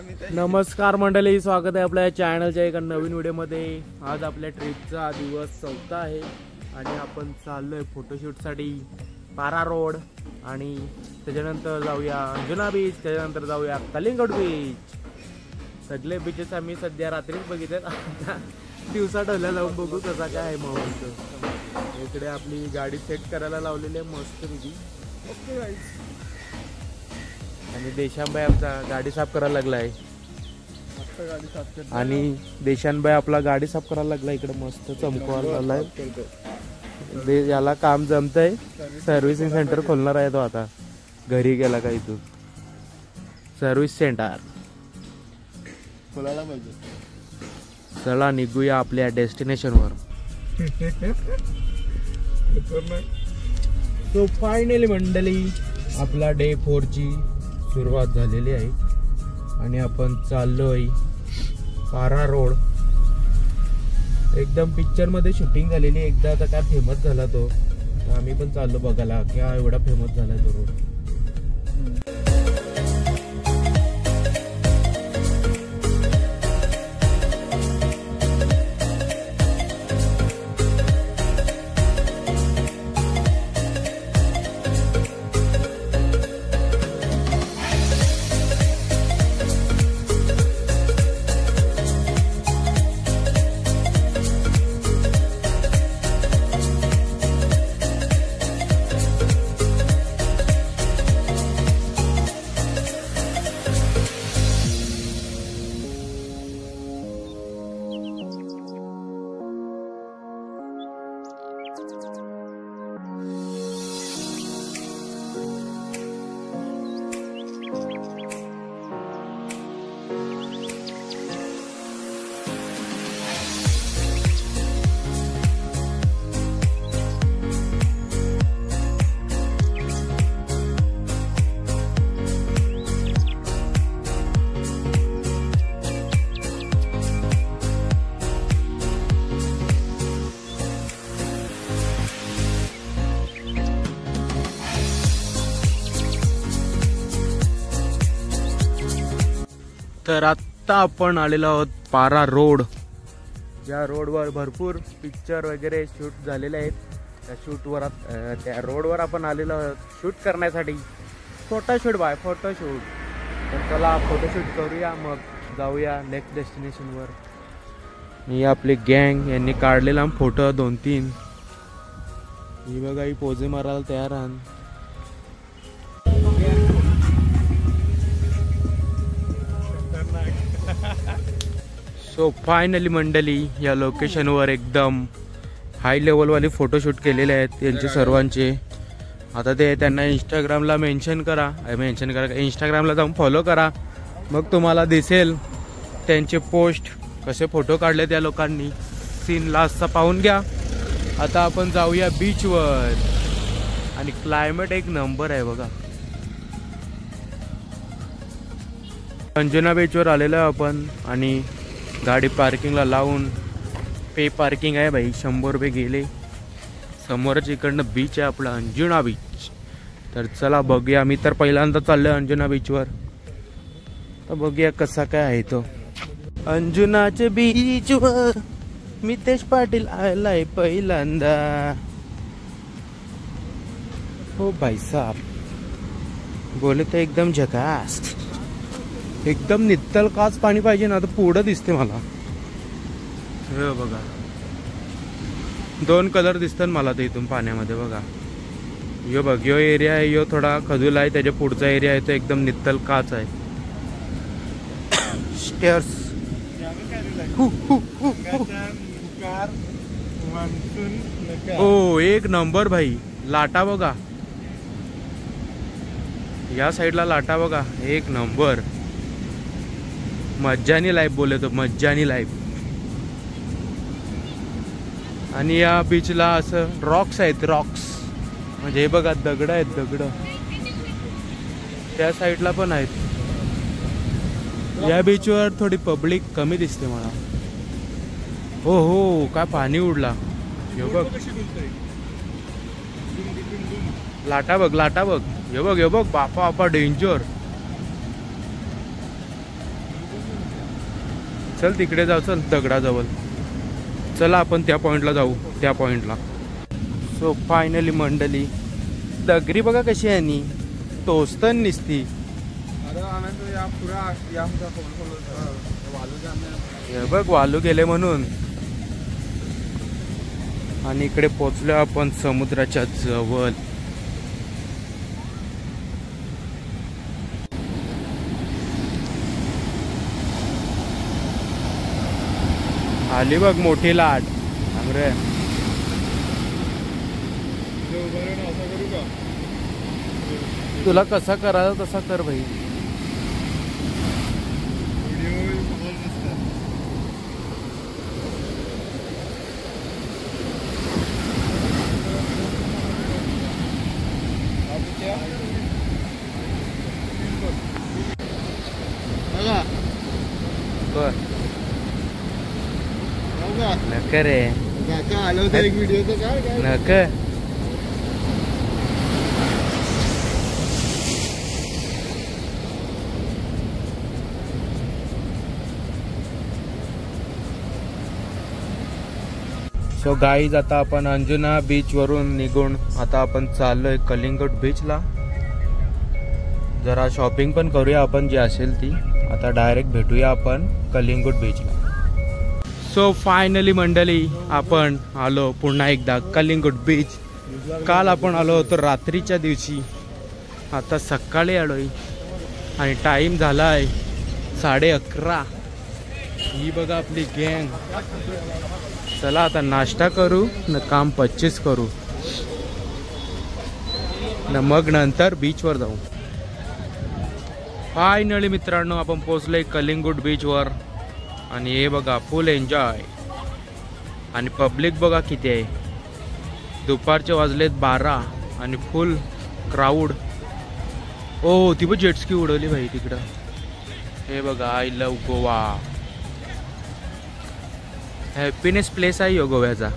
नमस्कार मंडळी, स्वागत आहे आपल्या चॅनलच्या एका नवीन व्हिडिओमध्ये। आज आपल्या ट्रिपचा दिवस 4था आहे आणि आपण चाललोय फोटोशूटसाठी पारा रोड आणि त्याच्यानंतर जाऊया अंजुना बीच, त्याच्यानंतर जाऊया कलिंगड बीच। सगळे बीचेस आम्ही सध्या रात्रीच बघितले, दिवसा ढवल्या जाऊन बघू कसा काय आहे माहोल। इकडे आपली गाडी सेट करायला लावलेली आहे मस्तपैकी। ओके गाईज, आणि देशांबाई आमचा गाडी साफ करायला लागलाय आणि देशांबाई आपला गाडी साफ करायला लागला। इकडे मस्त चमकवायला लागलाय, याला काम जमतंय। सर्व्हिसिंग सेंटर खोलणार आहे तो आता, घरी गेला का इथून सर्व्हिस सेंटर खोलायला पाहिजे। चला निघूया आपल्या डेस्टिनेशनवर। तो फायनली मंडळी आपला डे 4 ची सुरुवात झालेली आहे आणि आपण चाललोय पारा रोड। एकदम पिक्चर मध्ये शूटिंग झालेली एकदा, आता काय फेमस झाला तो, आम्ही पण चाललो बघायला क्या एवढा फेमस झालाय तो रोड। तर आता आपण आलेलो आहोत पारा रोड। या रोडवर भरपूर पिक्चर वगैरे शूट झालेले आहेत। त्या रोडवर आपण आलेलो आहोत शूट करण्यासाठी, फोटोशूट बाय फोटोशूट। तर चला फोटोशूट करूया, मग जाऊया नेक्स्ट डेस्टिनेशनवर। ही आपली गँग, यांनी काढलेला फोटो 2-3। ही बघा, ही पोजे मारायला तयार आहे। सो फायनली मंडळी या लोकेशनवर एकदम हाय लेवलवाले फोटोशूट केलेले आहेत त्यांचे सर्वांचे। आता ते त्यांना इंस्टाग्रामला मेन्शन करा, इंस्टाग्रामला जाऊन फॉलो करा, मग तुम्हाला दिसेल त्यांचे पोस्ट, कसे फोटो काढले त्या लोकांनी। सीन लास्टचा पाहून घ्या। आता आपण जाऊया बीचवर आणि क्लायमेट एक नंबर आहे बघा। अंजुना बीचवर आलेलो आहे आपण आणि गाडी पार्किंगला लावून, पे पार्किंग आहे भाई, 100 रुपये गेले। समोरच इकडनं बीच आहे आपला अंजुना बीच। तर चला बघूया, मी तर पहिल्यांदा चाललोय अंजुना बीचवर, तर बघूया कसा काय आहे तो। अंजुनाचे बीचवर मितेश पाटील आलाय पहिल्यांदा। हो भाई साहब, बोले तर एकदम झकास, एकदम नित्तल काच पाणी पाहिजे ना, तर पुढं दिसते मला। हे बघा, 2 कलर दिसतात मला तर इथून पाण्यामध्ये बघा। यो बघ, यो एरिया आहे, यो थोडा खजूल आहे, त्याच्या पुढचा एरिया आहे तो एकदम नित्तल काच आहे। स्टेअर्स ओ एक नंबर भाई, लाटा बघा, या साईडला लाटा बघा, एक नंबर। मज्जानी लाईफ बोले तो, मज्जानी लाईफ। आणि या बीचला असं रॉक्स आहेत, रॉक्स म्हणजे हे बघा दगड आहेत, दगड त्या साईडला पण आहेत। या बीचवर थोडी पब्लिक कमी दिसते मला। हो हो, काय पाणी उडला, हे बघ लाटा बघ, लाटा बघ, हे बघ, हे बघ, बापा बापा डेंजर। चल तिकडे जाऊ, चल दगडाजवळ. चला आपण त्या पॉइंटला जाऊ, त्या पॉइंटला. सो फायनली मंडळी, दगरी बघा कशी आहे नी, टोचतन निसती. हे बघ वालू गेले म्हणून. आणि इकडे पोचलो आपण समुद्राच्या जवळ. आली बघ मोठी लाट. अरे तुला कसा करायचा तसा कर भाई. नक रे एक व्हिडिओ नक. सो गाईज, आता आपण अंजुना बीच वरून निघून आता आपण चाललोय कलिंगड बीचला. जरा शॉपिंग पण करूया आपण जी असेल ती. आता डायरेक्ट भेटूया आपण कलिंगड बीचला. सो फायनली मंडळी, आपण आलो पुन्हा एकदा कलिंगड बीच. काल आपण आलो होतो रात्रीच्या दिवशी, आता सकाळी आलोय आणि टाइम झालाय 11:30. ही बघा आपली गँग. चला आता नाश्ता करू न काम 25 करू न मग नंतर बीचवर जाऊ. फायनली मित्रांनो, आपण पोहोचलोय कलिंगड बीचवर. आणि हे बघा फुल एन्जॉय. आणि पब्लिक बघा किती आहे. दुपारचे वाजलेत 12 आणि फुल क्राऊड. ओ ती पण जेटस्की उडवली भाई तिकडं. हे बघा I love Goa. Happiness place आहे यो गोव्याचा.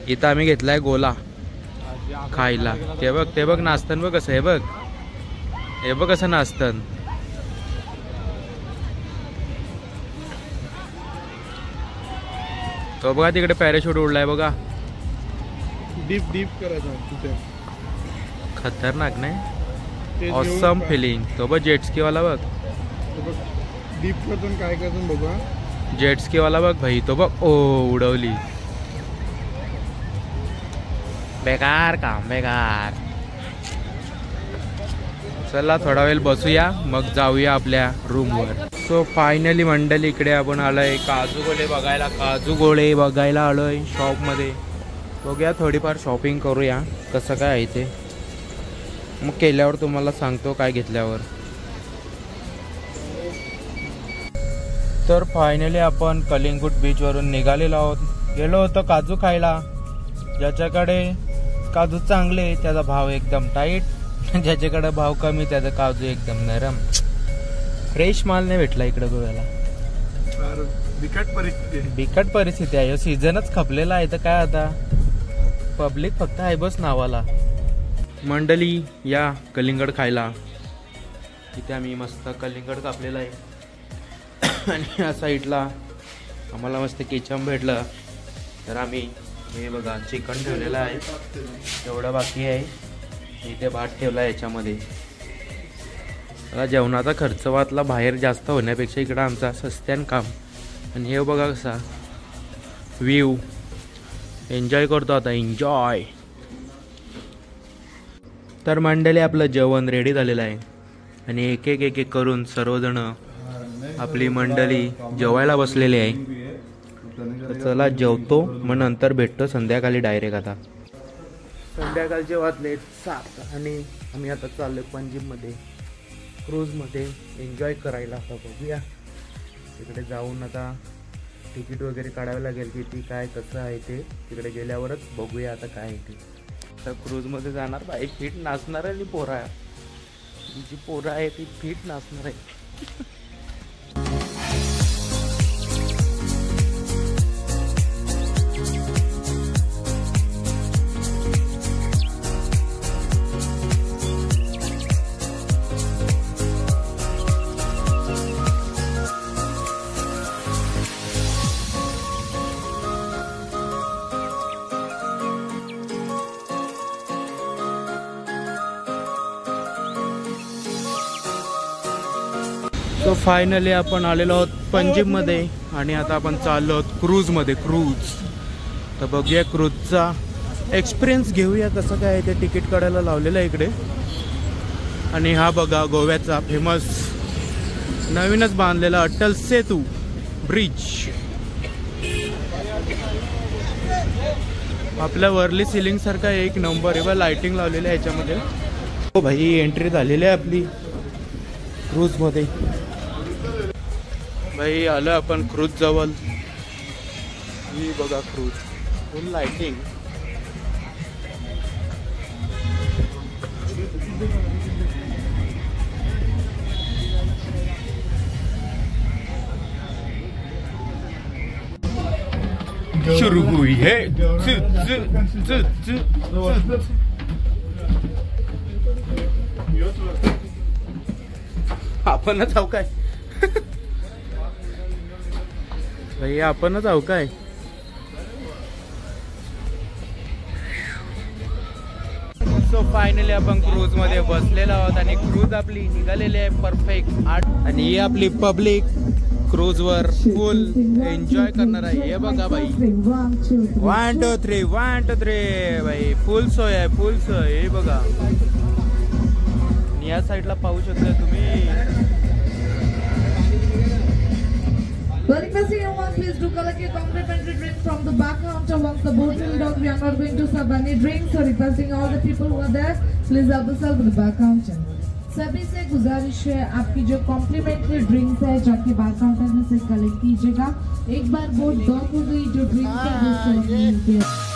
इथं आम्ही घेतलाय गोला खायला. ते बघ नाचतन बघ कसं. हे बघ कसं नाचतन. तो बघा तिकडे पॅराशूट उडलाय बघा. डीप करायचं. खतरनाक नाही. Awesome feeling. तो बघ जेटस्की वाला बघ. डीप करतो काय करतो बघा. जेटस्की वाला बघ भाई. तो बघ ओ उडवली. बेकार काम बेकार. चला थोडा वेळ बसूया मग जाऊया आपल्या रूमवर. सो फायनली मंडळी, इकडे आपण आलोय काजू गोळे बघायला आलोय शॉपमध्ये. बघूया थोडीफार शॉपिंग करूया कसं काय आहे ते. मग केल्यावर तुम्हाला सांगतो काय घेतल्यावर. तर फायनली आपण कलिंगड बीचवरून निघालेलो आहोत. गेलो होतो काजू खायला. ज्याच्याकडे काजू चांगले त्याचा भाव एकदम टाईट, ज्याच्याकडे भाव कमी त्याचा काजू एकदम नरम. फ्रेश माल नाही भेटला इकडे गोव्याला. बिकट परिस्थिती आहे. सीझनच खपलेला आहे तर काय आता. पब्लिक फक्त आहे बस नावाला. मंडळी या कलिंगड खायला. इथे आम्ही मस्त कलिंगड कापलेला आहे. आणि या साईडला आम्हाला मस्त केचम भेटलं. तर आम्ही हे बघा चिकन ठेवलेलं आहे. एवढं बाकी आहे. इथे भात ठेवला आहे याच्यामध्ये. मला जेवणाचा खर्च वाचला बाहेर जास्त होण्यापेक्षा. इकडं आमचा सस्त्यान काम. आणि हे बघा कसा व्ह्यू. एन्जॉय करतो आता. एन्जॉय. तर मंडळी आपलं जेवण रेडी झालेलं आहे. आणि एक एक करून सर्वजण आपली मंडळी जेवायला बसलेली आहे. चला जेवतो मग नंतर भेटतो संध्याकाळी डायरेक्ट. आता संध्याकाळचे वाजले 7 आणि आम्ही आता चाललोय पणजीमध्ये क्रूजमध्ये एन्जॉय करायला. आता बघूया तिकडे जाऊन आता तिकीट वगैरे काढावं लागेल किती काय कसं आहे ते. तिकडे गेल्यावरच बघूया आता काय आहे ते. तर क्रूजमध्ये जाणार बाई फिट नाचणार आहे. पोरा जी पोरं आहे ती फिट नाचणार आहे. सो फायनली आपण आलेलो आहोत पंजिममध्ये आणि आता आपण चाललो आहोत क्रूजमध्ये. क्रूज तर बघूया क्रूजचा एक्सपिरियन्स घेऊया कसं काय ते. तिकीट काढायला लावलेलं आहे इकडे. आणि हा बघा गोव्याचा फेमस नवीनच बांधलेला अटल सेतू ब्रिज. आपल्या वर्ली सिलिंग सारखा एक नंबर आहे बा. लाइटिंग लावलेली आहे ह्याच्यामध्ये. हो भाई एंट्री झालेली आहे आपली क्रूजमध्ये. भाई आलं आपण क्रूज जवळ. ही बघा क्रूज फुल लाइटिंग. शुरू हुई है. आपणच आहो काय भाई, आपणच आहो काय. सो फायनली आपण क्रूज मध्ये बसलेलो आहोत आणि क्रूज आपली निघालेली आहे परफेक्ट. आणि ही आपली public cruise were full enjoy करणार आहे. हे बघा भाई 1 2 3 1 2 3 भाई फुल सोय आहे, फुल सोय. हे बघा या साईडला पाहू शकता तुम्ही. Requesting everyone, please do collect your complimentary drink from the back counter. Once the boat will dock, we are not going to serve any drinks. So requesting all the people who are there, please help yourself with the back counter. सभी से गुजारिश है आपकी जो complementary drinks है जाके बार counter में से collect कीजिएगा. एक बार बोट डॉक हो गई जो ड्रिंक्स है वो सर्व नहीं होते.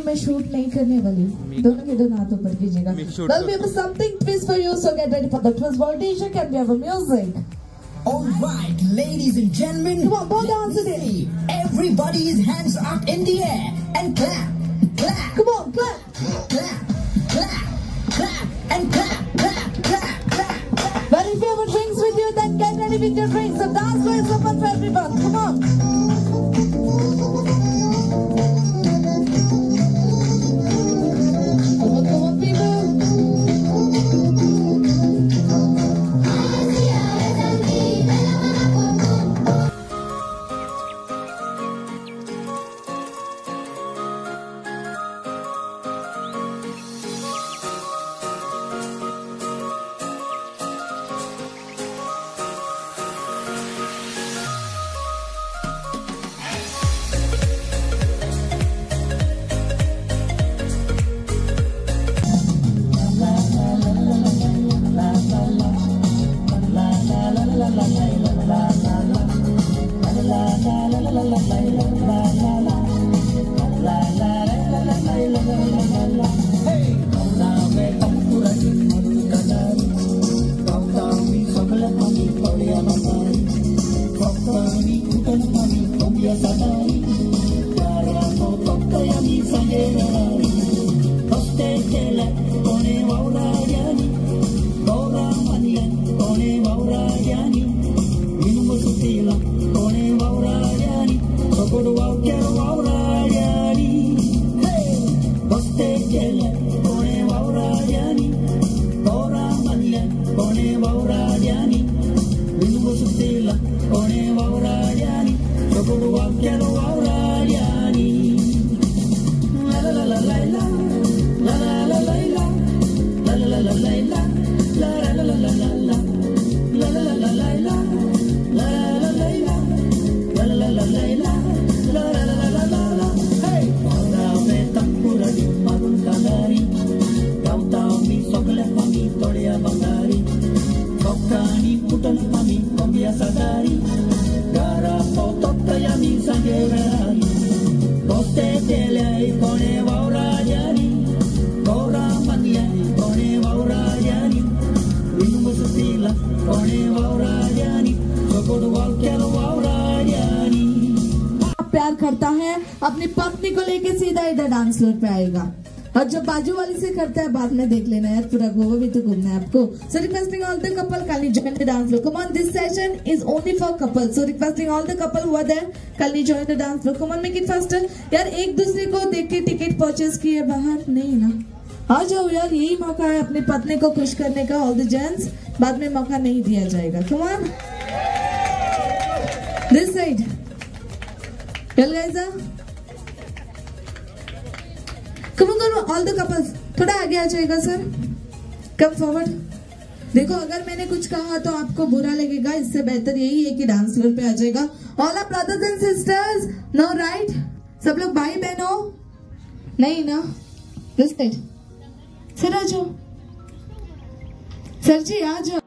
मैं शूट नहीं करने वाली. दोनों के दोनों हाथों पर कीजिएगा. Well, we have something twist for you, so get ready for the twist voltage. Can we have a music? All right, ladies and gentlemen, come on, bow down to the. Everybody's hands up in the air and clap, clap. Come on, clap, clap, clap, clap, and clap, clap, clap, clap. Well, if you have drinks with you, then get ready with your drinks. The dance floor is open for everyone. Come on. वावरानी सांजे वेळारी कोस्ते केले कोणे वावराजानी गौरा म्हणले कोणे वावराजानी wing सुटीला कोणे वावराजानी चकोड वाक्याल वावराजानी। प्यार करता है अपनी पत्नी को लेके सीधा इधर डांस फ्लोर पे आएगा और जब बाजू वाली से करता है बाद में देख लेना यार, पूरा गोवा भी तो घूमना है आपको। So requesting all the couple kindly join the dance floor. Come on, this session is only for couples. So requesting all the couple who are there kindly join the dance floor. Come on, make it faster. यार एक दूसरे को देख के ticket purchase किए बाहर नहीं ना, आ जाओ यार, यही मौका है अपनी पत्नी को खुश करने का। ऑल द जेंट्स, बाद में मौका नहीं दिया जाएगा। Come on, this side. Well guys, come on, all the couples थोड़ा आगे आ जाएगा सर, कम फॉरवर्ड। देखो अगर मैंने कुछ कहा तो आपको बुरा लगेगा, इससे बेहतर यही है कि डांस फ्लोर पे आ जाएगा। All are brothers and sisters, no right? सब लोग भाई बहन हो नहीं ना? दिस साइड सर, आ जाओ सर जी, आ जाओ।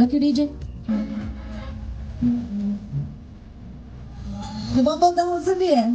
Okay, DJ. Vamos dar uma subida.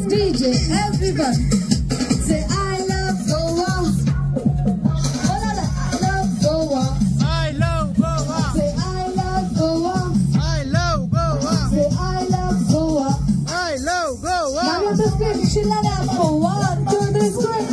DJ, everyone, say I love Goa. I love Goa. I love Goa. Say I love Goa. I love Goa. Say I love Goa. I love Goa. Now you're the screen. Shilla Nampo. 1, 2, 3, screen.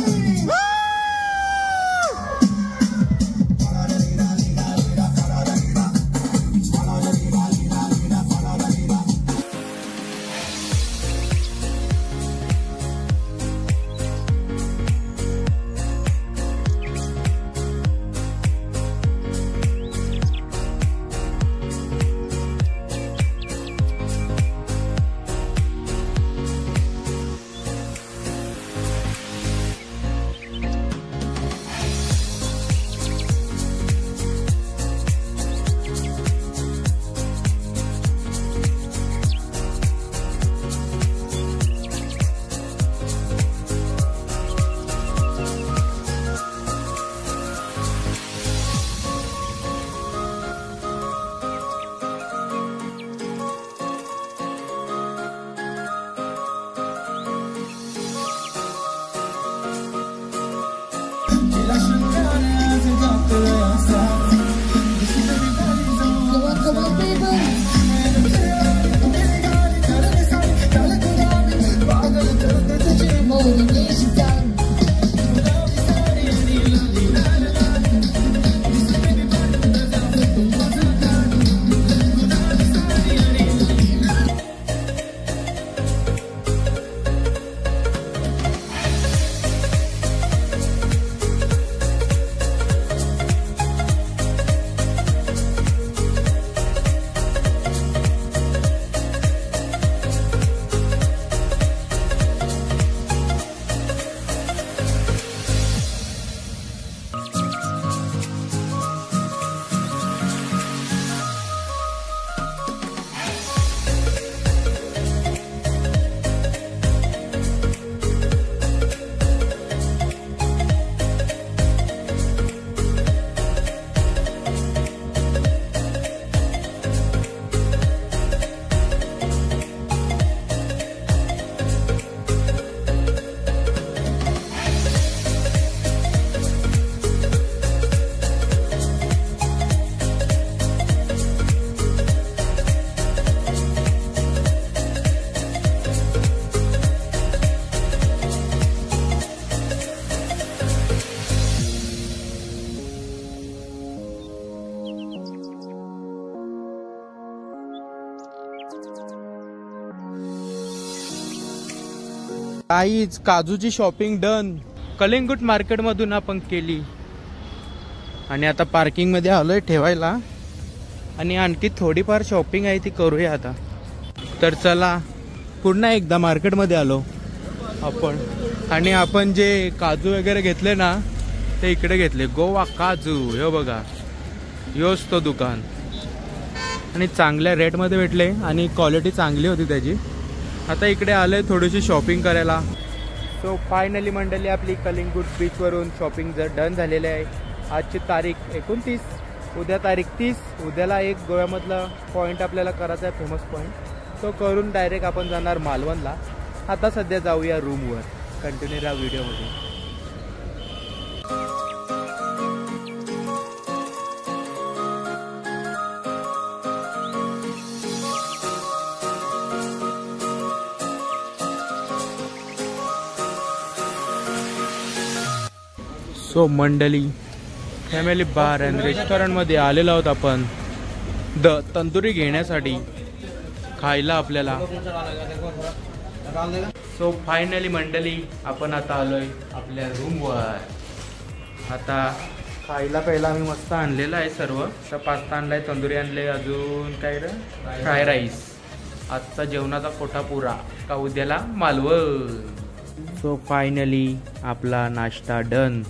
काहीच काजूची shopping done कलिंगूट market मधून आपण केली आणि आता parking मध्ये आलोय ठेवायला आणि आणखी थोडीफार शॉपिंग आहे ती करूया आता. तर चला पुन्हा एकदा मार्केट मध्ये आलो आपण आणि आपण जे काजू वगैरे घेतले ना ते इकडे घेतले गोवा काजू. हे बघा योच तो दुकान आणि चांगल्या रेट मध्ये भेटले आणि क्वालिटी चांगली होती त्याची. आता इकडे आले थोडीशी शॉपिंग करायला. सो फायनली मंडळी आपली कलिंगूट बीच वरून शॉपिंग जर डन झालेली आहे. आजची तारीख 29, उद्या तारीख 30. उद्याला एक गोव्यामधला पॉईंट आपल्याला करायचा आहे फेमस पॉईंट तो करून डायरेक्ट आपण जाणार मालवणला. आता सध्या जाऊया रूमवर. कंटिन्यू राहा व्हिडिओमध्ये. सो मंडळी फॅमिली बार अँड रेस्टॉरंटमध्ये आलेलो आहोत आपण तंदुरी घेण्यासाठी खायला आपल्याला. सो फायनली मंडळी आपण आता आलोय आपल्या रूमवर. आता खायला पहिला आम्ही मस्त आणलेलं आहे सर्व. तर पास्ता आणलाय, तंदुरी आणले, अजून काय रे फ्राय राईस. आजचा जेवणाचा कोटा पुरा का उद्याला मालवण. सो फायनली आपला नाश्ता डन.